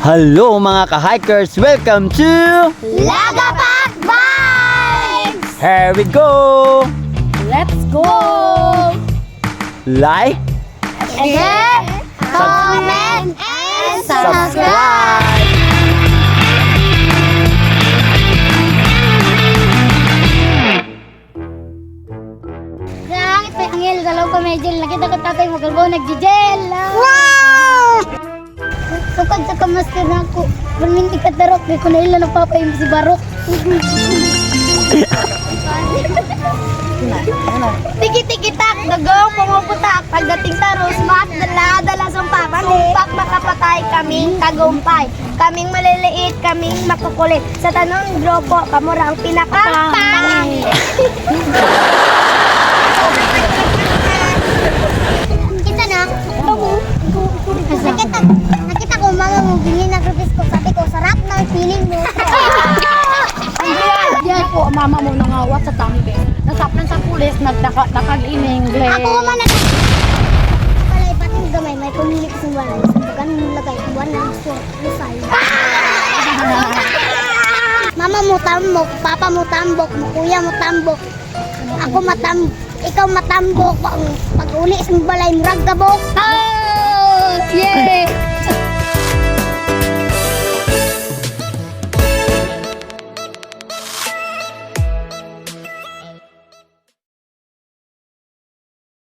Hello mga ka-hikers! Welcome to Lagapak Vibes! Here we go! Let's go! Like, Share, comment, and subscribe! Langit may angel, dalaw pa may gel. Nakita ko tatay mo kalbo, nag-gel. Wow! Sukad sa kamaster na ako. Berminti ka tarok, di ko na ilan nagpapayim si Barok. Tiki-tiki-tak, dagong pumuputak. Pagdating sa Rosmat, dala-dala sa papalumpak, makapatay kaming tagumpay. Kaming maliliit, kaming makukulit. Sa tanong grupo, kamura ang pinaka-pangit. Kita na, nakita ko mga mubingin na grupis ko. Sabi ko, sarap ng feeling mo. Yan po, mama mo nangawat sa tambi. Nasaplan sa pulis, nagtakag-ining English. Ako man na palay pating gamay, may pumili ko sa walay. Sa bagan nilagay, buwan ng lusay. Mama mo tambok, papa mo tambok, kuya mo tambok. Ako ikaw matambok. Pag uli sa balay, murag gabok. Oh! Yay!